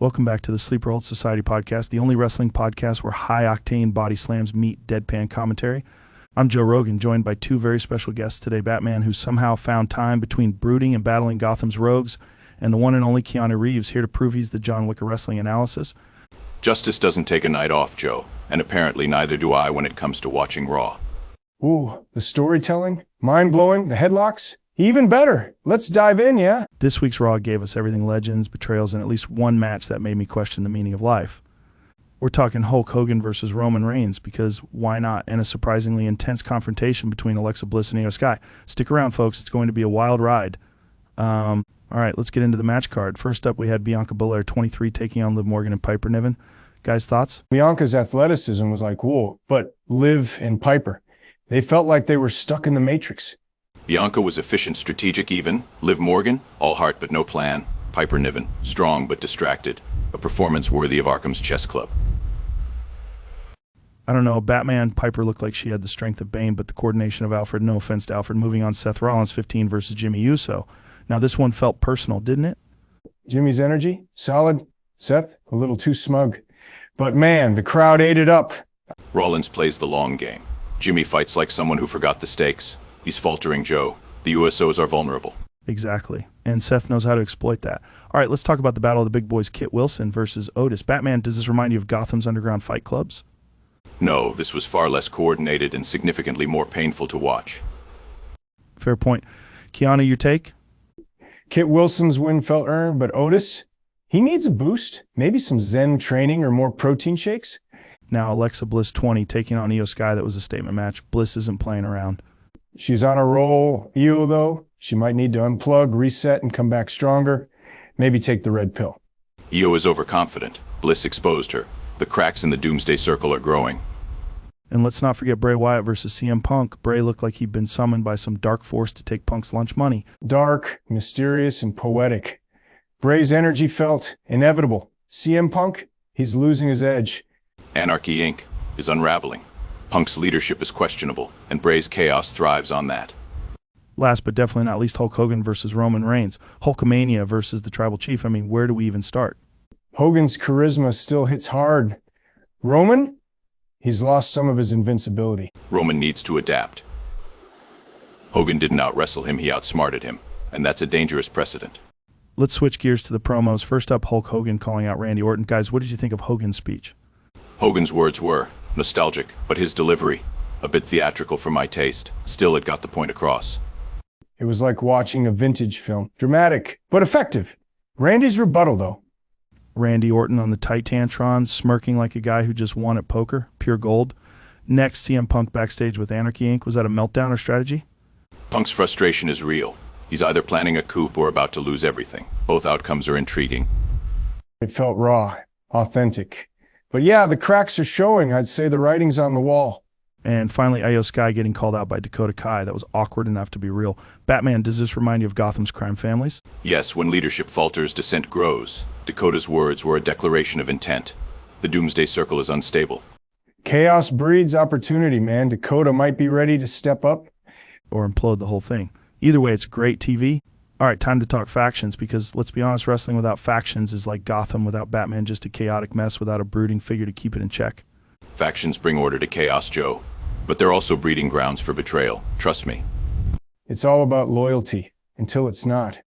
Welcome back to the Sleeperhold Society podcast, the only wrestling podcast where high-octane body slams meet deadpan commentary. I'm Joe Rogan, joined by two very special guests today, Batman, who somehow found time between brooding and battling Gotham's rogues, and the one and only Keanu Reeves, here to prove he's the John Wick of wrestling analysis. Justice doesn't take a night off, Joe, and apparently neither do I when it comes to watching Raw. Ooh, the storytelling, mind-blowing, the headlocks, even better. Let's dive in, yeah? This week's Raw gave us everything legends, betrayals, and at least one match that made me question the meaning of life. We're talking Hulk Hogan versus Roman Reigns, because why not? And a surprisingly intense confrontation between Alexa Bliss and Io Sky. Stick around, folks. It's going to be a wild ride. All right, let's get into the match card. First up, we had Bianca Belair, 23, taking on Liv Morgan and Piper Niven. Guys, thoughts? Bianca's athleticism was like, whoa, but Liv and Piper, they felt like they were stuck in the Matrix. Bianca was efficient, strategic even. Liv Morgan, all heart but no plan. Piper Niven, strong but distracted. A performance worthy of Arkham's chess club. I don't know, Batman, Piper looked like she had the strength of Bane, but the coordination of Alfred, no offense to Alfred. Moving on, Seth Rollins, 15 versus Jimmy Uso. Now, this one felt personal, didn't it? Jimmy's energy, solid. Seth, a little too smug. But man, the crowd ate it up. Rollins plays the long game. Jimmy fights like someone who forgot the stakes. He's faltering, Joe. The USOs are vulnerable. Exactly. And Seth knows how to exploit that. All right, let's talk about the battle of the big boys, Kit Wilson versus Otis. Batman, does this remind you of Gotham's underground fight clubs? No, this was far less coordinated and significantly more painful to watch. Fair point. Keanu, your take? Kit Wilson's win felt earned, but Otis, he needs a boost. Maybe some Zen training or more protein shakes. Now, Alexa Bliss, 20, taking on Io Sky. That was a statement match. Bliss isn't playing around. She's on a roll. Io, though, she might need to unplug, reset, and come back stronger. Maybe take the red pill. Io is overconfident. Bliss exposed her. The cracks in the Doomsday Circle are growing. And let's not forget Bray Wyatt versus CM Punk. Bray looked like he'd been summoned by some dark force to take Punk's lunch money. Dark, mysterious, and poetic. Bray's energy felt inevitable. CM Punk, he's losing his edge. Anarchy Inc. is unraveling. Punk's leadership is questionable, and Bray's chaos thrives on that. Last but definitely not least, Hulk Hogan versus Roman Reigns. Hulkamania versus the Tribal Chief. I mean, where do we even start? Hogan's charisma still hits hard. Roman? He's lost some of his invincibility. Roman needs to adapt. Hogan didn't out-wrestle him, he outsmarted him, and that's a dangerous precedent. Let's switch gears to the promos. First up, Hulk Hogan calling out Randy Orton. Guys, what did you think of Hogan's speech? Hogan's words were nostalgic, but his delivery, a bit theatrical for my taste. Still, it got the point across. It was like watching a vintage film. Dramatic, but effective. Randy's rebuttal, though. Randy Orton on the Titantron, smirking like a guy who just won at poker. Pure gold. Next, CM Punk backstage with Anarchy Inc. Was that a meltdown or strategy? Punk's frustration is real. He's either planning a coup or about to lose everything. Both outcomes are intriguing. It felt raw, authentic. But yeah, the cracks are showing. I'd say the writing's on the wall. And finally, Io Sky getting called out by Dakota Kai. That was awkward enough to be real. Batman, does this remind you of Gotham's crime families? Yes, when leadership falters, dissent grows. Dakota's words were a declaration of intent. The Doomsday Circle is unstable. Chaos breeds opportunity, man. Dakota might be ready to step up. Or implode the whole thing. Either way, it's great TV. All right, time to talk factions, because let's be honest, wrestling without factions is like Gotham without Batman, just a chaotic mess without a brooding figure to keep it in check. Factions bring order to chaos, Joe. But they're also breeding grounds for betrayal. Trust me. It's all about loyalty, until it's not.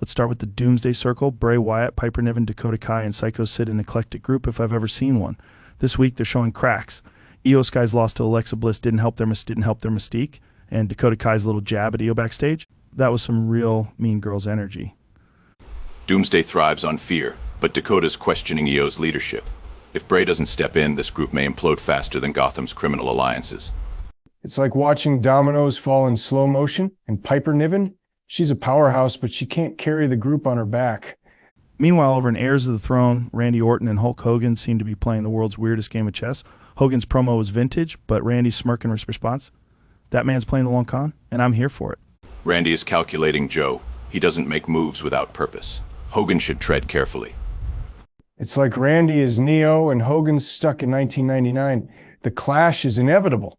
Let's start with the Doomsday Circle. Bray Wyatt, Piper Niven, Dakota Kai, and Psycho Sid, an eclectic group if I've ever seen one. This week, they're showing cracks. Io Sky's loss to Alexa Bliss didn't help their mystique, and Dakota Kai's little jab at Io backstage, that was some real Mean Girls energy. Doomsday thrives on fear, but Dakota's questioning Io's leadership. If Bray doesn't step in, this group may implode faster than Gotham's criminal alliances. It's like watching dominoes fall in slow motion, and Piper Niven, she's a powerhouse, but she can't carry the group on her back. Meanwhile, over in Heirs of the Throne, Randy Orton and Hulk Hogan seem to be playing the world's weirdest game of chess. Hogan's promo was vintage, but Randy's smirk in response. That man's playing the long con, and I'm here for it. Randy is calculating, Joe. He doesn't make moves without purpose. Hogan should tread carefully. It's like Randy is Neo and Hogan's stuck in 1999. The clash is inevitable.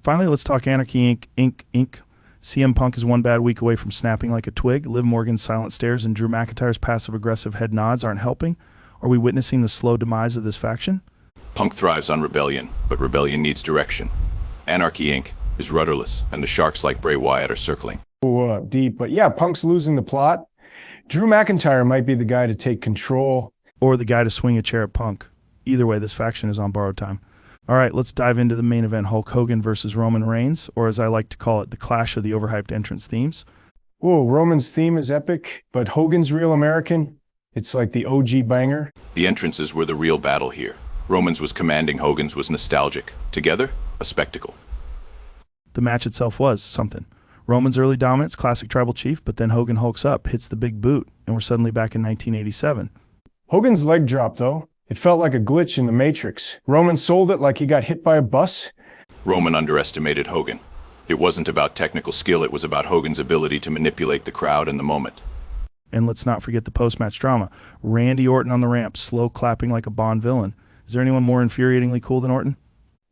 Finally, let's talk Anarchy Inc. CM Punk is one bad week away from snapping like a twig. Liv Morgan's silent stares and Drew McIntyre's passive-aggressive head nods aren't helping. Are we witnessing the slow demise of this faction? Punk thrives on rebellion, but rebellion needs direction. Anarchy Inc. is rudderless, and the sharks like Bray Wyatt are circling. Deep, but yeah, Punk's losing the plot. Drew McIntyre might be the guy to take control. Or the guy to swing a chair at Punk. Either way, this faction is on borrowed time. All right, let's dive into the main event, Hulk Hogan versus Roman Reigns, or as I like to call it, the clash of the overhyped entrance themes. Whoa, Roman's theme is epic, but Hogan's real American. It's like the OG banger. The entrances were the real battle here. Roman's was commanding, Hogan's was nostalgic. Together, a spectacle. The match itself was something. Roman's early dominance, classic tribal chief, but then Hogan hulks up, hits the big boot, and we're suddenly back in 1987. Hogan's leg drop, though. It felt like a glitch in the Matrix. Roman sold it like he got hit by a bus. Roman underestimated Hogan. It wasn't about technical skill, it was about Hogan's ability to manipulate the crowd and the moment. And let's not forget the post-match drama. Randy Orton on the ramp, slow clapping like a Bond villain. Is there anyone more infuriatingly cool than Orton?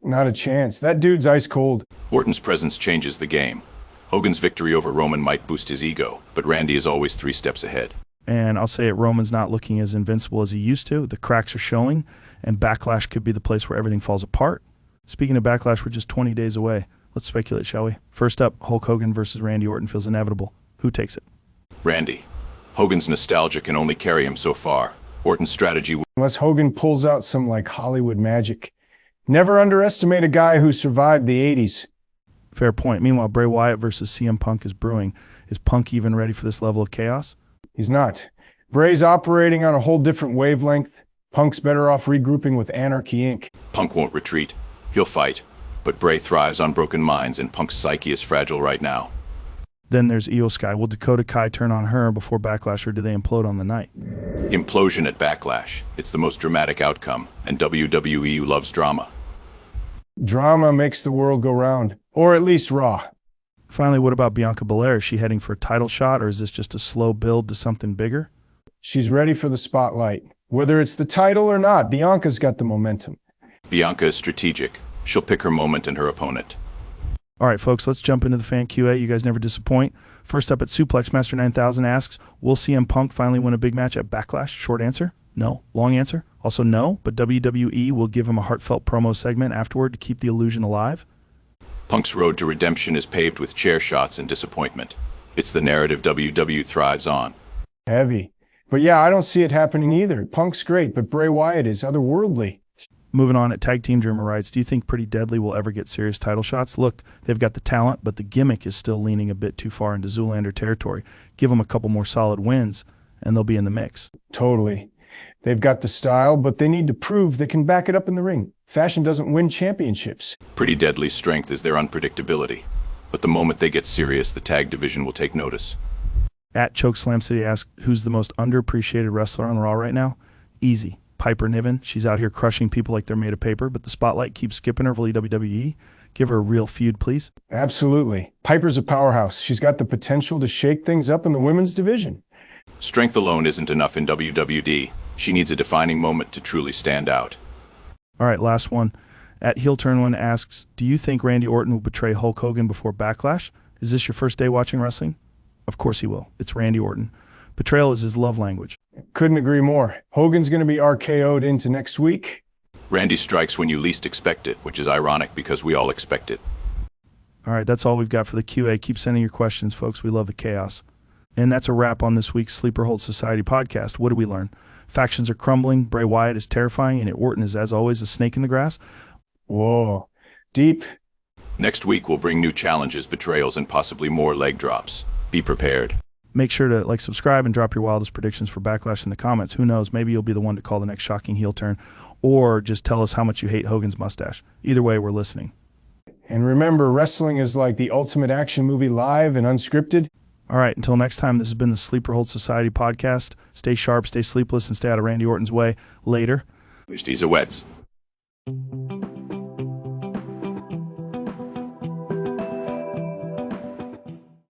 Not a chance. That dude's ice cold. Orton's presence changes the game. Hogan's victory over Roman might boost his ego, but Randy is always 3 steps ahead. And I'll say it, Roman's not looking as invincible as he used to. The cracks are showing, and Backlash could be the place where everything falls apart. Speaking of Backlash, we're just 20 days away. Let's speculate, shall we? First up, Hulk Hogan versus Randy Orton feels inevitable. Who takes it? Randy. Hogan's nostalgia can only carry him so far. Orton's strategy... Unless Hogan pulls out some, like, Hollywood magic. Never underestimate a guy who survived the 80s. Fair point. Meanwhile, Bray Wyatt versus CM Punk is brewing. Is Punk even ready for this level of chaos? He's not. Bray's operating on a whole different wavelength. Punk's better off regrouping with Anarchy Inc. Punk won't retreat. He'll fight. But Bray thrives on broken minds, and Punk's psyche is fragile right now. Then there's Io Sky. Will Dakota Kai turn on her before Backlash, or do they implode on the night? Implosion at Backlash. It's the most dramatic outcome, and WWE loves drama. Drama makes the world go round. Or at least Raw. Finally, what about Bianca Belair? Is she heading for a title shot, or is this just a slow build to something bigger? She's ready for the spotlight. Whether it's the title or not, Bianca's got the momentum. Bianca is strategic. She'll pick her moment and her opponent. All right, folks, let's jump into the fan QA. You guys never disappoint. First up at Suplex Master 9000 asks, will CM Punk finally win a big match at Backlash? Short answer, no. Long answer, also no, but WWE will give him a heartfelt promo segment afterward to keep the illusion alive. Punk's road to redemption is paved with chair shots and disappointment. It's the narrative WWE thrives on. Heavy. But yeah, I don't see it happening either. Punk's great, but Bray Wyatt is otherworldly. Moving on at Tag Team Dreamer writes, do you think Pretty Deadly will ever get serious title shots? Look, they've got the talent, but the gimmick is still leaning a bit too far into Zoolander territory. Give them a couple more solid wins, and they'll be in the mix. Totally. They've got the style, but they need to prove they can back it up in the ring. Fashion doesn't win championships. Pretty Deadly's strength is their unpredictability. But the moment they get serious, the tag division will take notice. At Chokeslam City asks, who's the most underappreciated wrestler on Raw right now? Easy. Piper Niven. She's out here crushing people like they're made of paper, but the spotlight keeps skipping her for WWE. Give her a real feud, please. Absolutely. Piper's a powerhouse. She's got the potential to shake things up in the women's division. Strength alone isn't enough in WWD. She needs a defining moment to truly stand out. All right, last one. At Heel Turn 1 asks, do you think Randy Orton will betray Hulk Hogan before Backlash? Is this your first day watching wrestling? Of course he will. It's Randy Orton. Betrayal is his love language. Couldn't agree more. Hogan's going to be RKO'd into next week. Randy strikes when you least expect it, which is ironic because we all expect it. All right, that's all we've got for the QA. Keep sending your questions, folks. We love the chaos. And that's a wrap on this week's Sleeperhold Society podcast. What did we learn? Factions are crumbling, Bray Wyatt is terrifying, and Orton is, as always, a snake in the grass. Whoa. Deep. Next week, we'll bring new challenges, betrayals, and possibly more leg drops. Be prepared. Make sure to subscribe and drop your wildest predictions for Backlash in the comments. Who knows, maybe you'll be the one to call the next shocking heel turn, or just tell us how much you hate Hogan's mustache. Either way, we're listening. And remember, wrestling is like the ultimate action movie, live and unscripted. All right, until next time, this has been the Sleeperhold Society podcast. Stay sharp, stay sleepless, and stay out of Randy Orton's way. Later. These are wets.